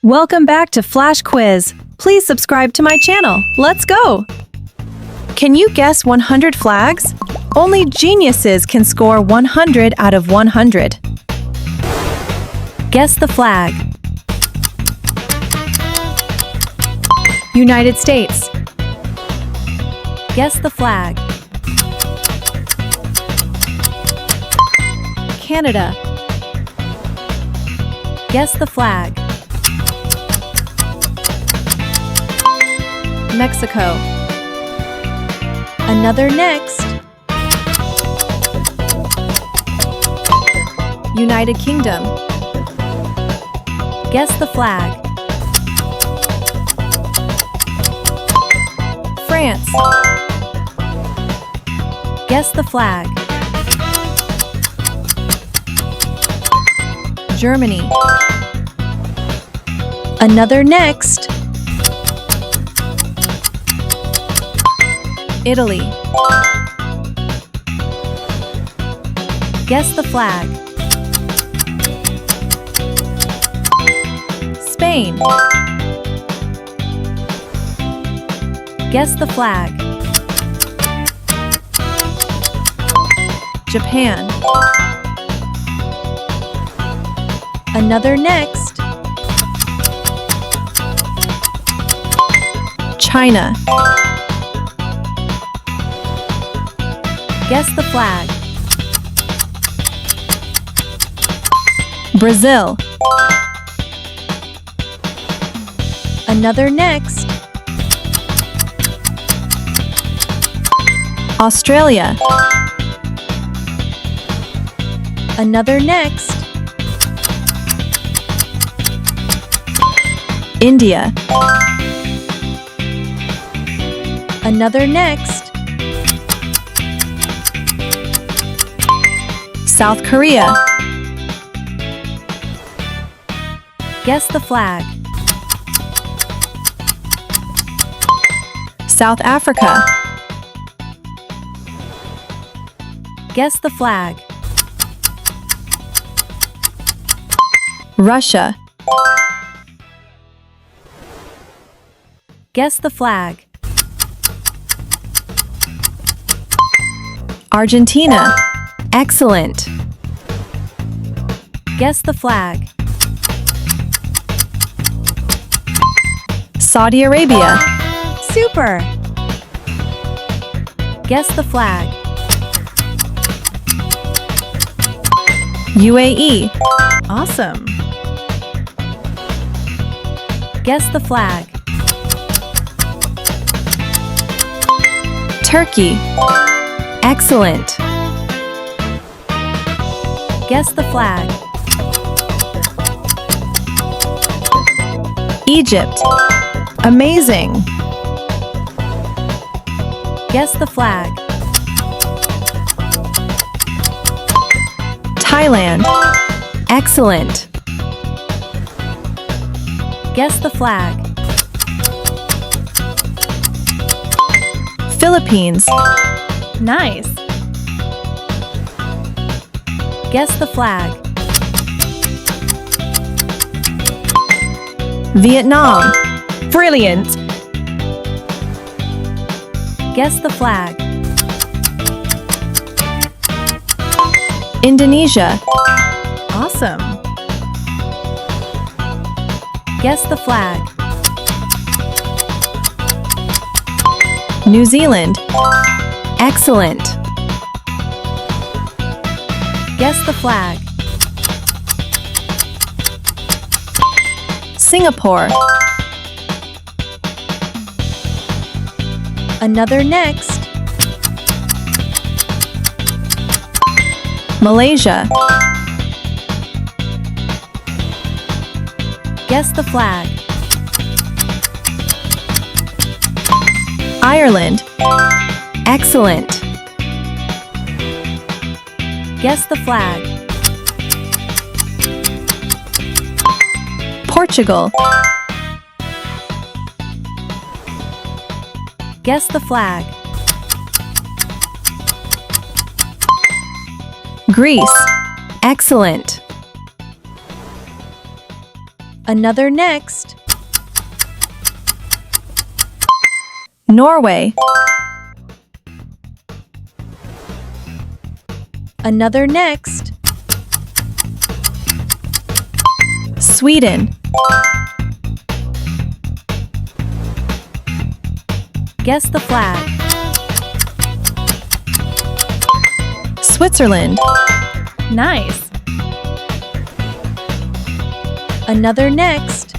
Welcome back to Flash Quiz. Please subscribe to my channel. Let's go! Can you guess 100 flags? Only geniuses can score 100 out of 100. Guess the flag. United States. Guess the flag. Canada. Guess the flag. Mexico. Another next. United Kingdom. Guess the flag. France. Guess the flag. Germany. Another next. Italy. Guess the flag. Spain. Guess the flag. Japan. Another next. China. Guess the flag. Brazil. Another next. Australia. Another next. India. Another next. South Korea. Guess the flag. South Africa. Guess the flag. Russia. Guess the flag. Argentina. Excellent. Guess the flag. Saudi Arabia. Super. Guess the flag. UAE. Awesome. Guess the flag. Turkey. Excellent. Guess the flag. Egypt. Amazing. Guess the flag. Thailand. Excellent. Guess the flag. Philippines. Nice. Guess the flag. Vietnam. Brilliant. Guess the flag. Indonesia. Awesome. Guess the flag. New Zealand. Excellent. Guess the flag. Singapore. Another next. Malaysia. Guess the flag. Ireland. Excellent. Guess the flag. Portugal. Guess the flag. Greece. Excellent. Another next. Norway. Another next. Sweden. Guess the flag. Switzerland. Nice. Another next.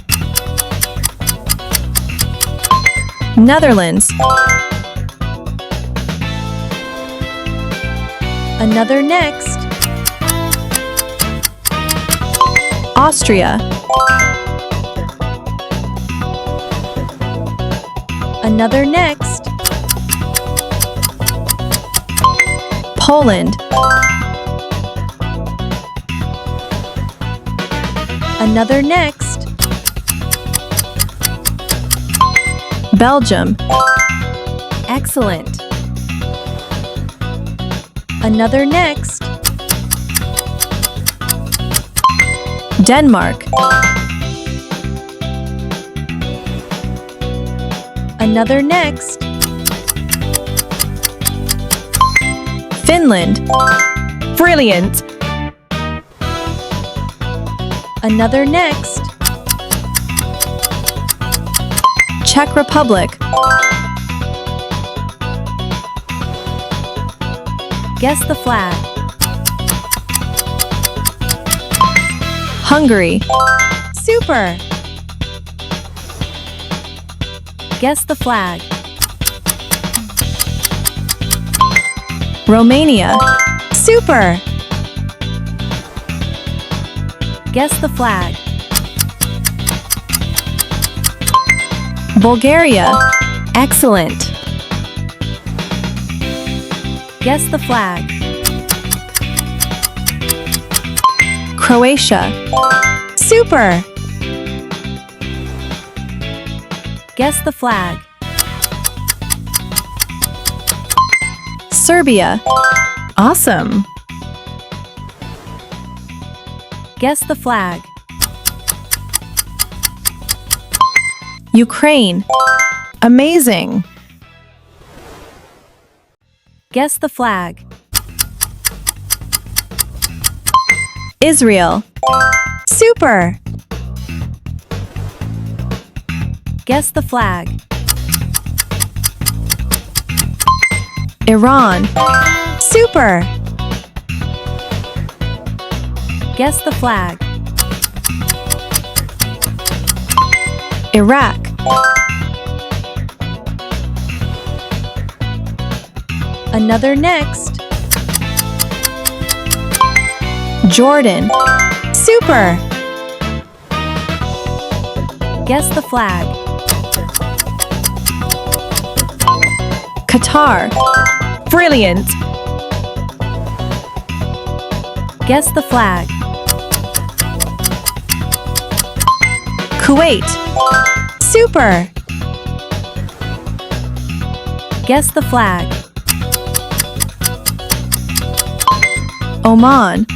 Netherlands. Another next. Austria. Another next. Poland. Another next. Belgium. Excellent. Another next. Denmark. Another next. Finland. Brilliant. Another next. Czech Republic. Guess the flag. Hungary. Super. Guess the flag. Romania. Super. Guess the flag. Bulgaria. Excellent. Guess the flag. Croatia. Super. Guess the flag. Serbia. Awesome. Guess the flag. Ukraine. Amazing. Guess the flag. Israel. Super. Guess the flag. Iran. Super. Guess the flag. Iraq. Another next. Jordan. Super. Guess the flag. Qatar. Brilliant. Guess the flag. Kuwait. Super. Guess the flag. Oman.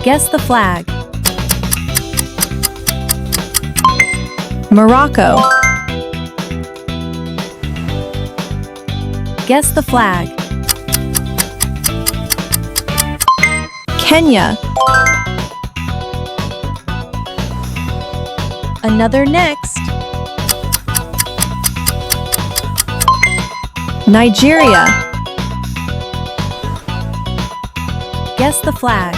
Guess the flag. Morocco. Guess the flag. Kenya. Another next. Nigeria. Guess the flag.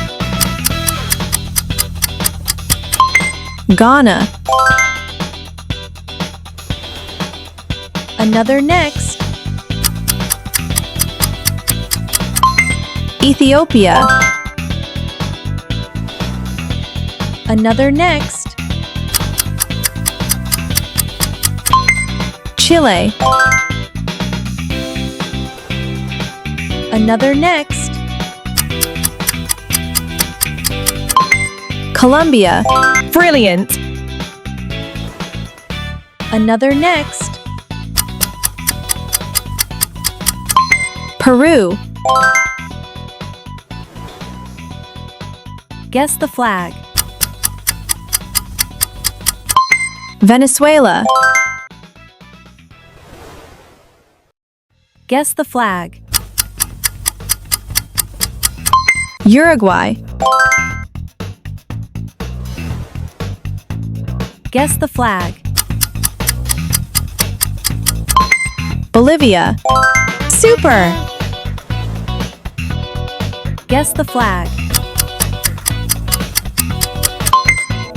Ghana. Another next. Ethiopia. Another next. Chile. Another next. Colombia. Brilliant. Another next. Peru. Guess the flag. Venezuela. Guess the flag. Uruguay. Guess the flag. Bolivia. Super! Guess the flag.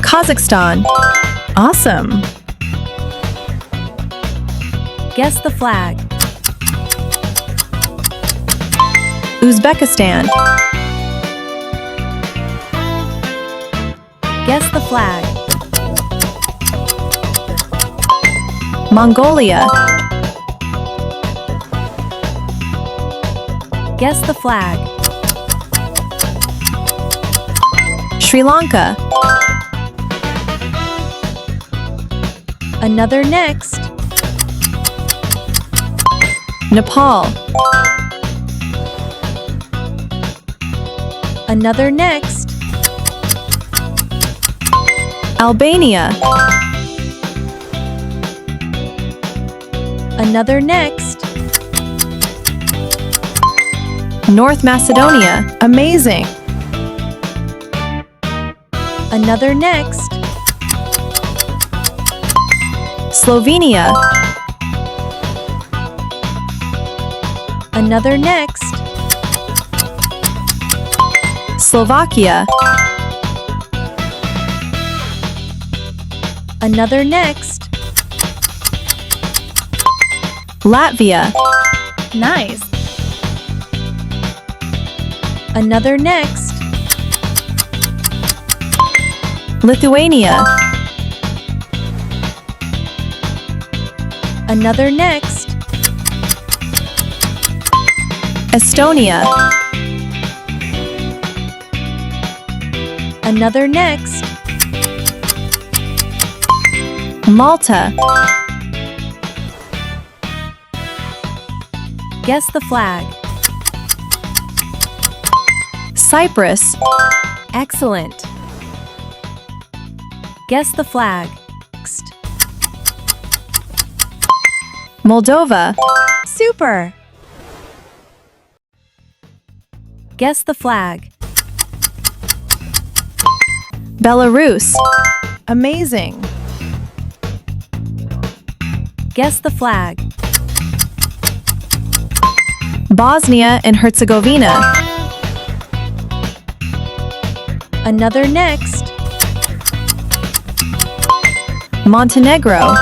Kazakhstan. Awesome! Guess the flag. Uzbekistan. Guess the flag. Mongolia. Guess the flag. Sri Lanka. Another next. Nepal. Another next. Albania. Another next. North Macedonia. Amazing! Another next. Slovenia. Another next. Slovakia. Another next. Latvia. Nice. Another next. Lithuania. Another next. Estonia. Another next. Malta. Guess the flag. Cyprus. Excellent. Guess the flag. Next. Moldova. Super. Guess the flag. Belarus. Amazing. Guess the flag. Bosnia and Herzegovina. Another next. Montenegro.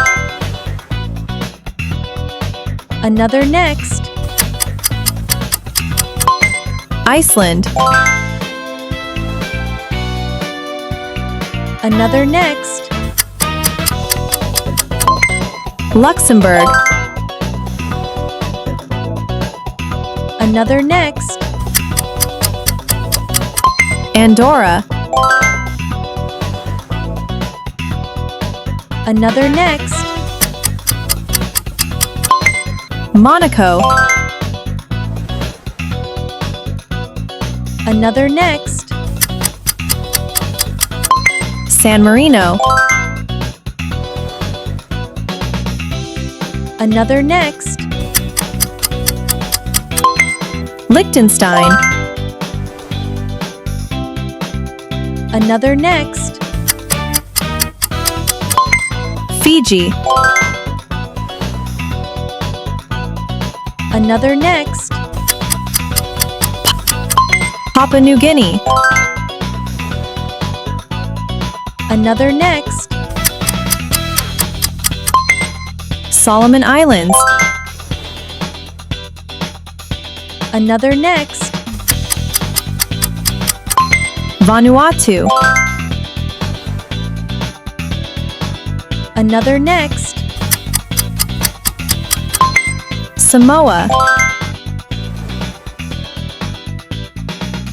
Another next. Iceland. Another next. Luxembourg. Another next. Andorra. Another next. Monaco. Another next. San Marino. Another next. Liechtenstein. Another next. Fiji. Another next. Papua New Guinea. Another next. Solomon Islands. Another next. Vanuatu. Another next. Samoa.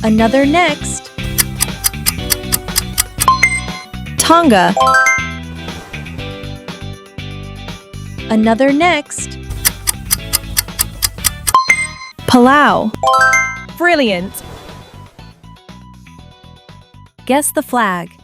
Another next. Tonga. Another next. Palau. Brilliant! Guess the flag.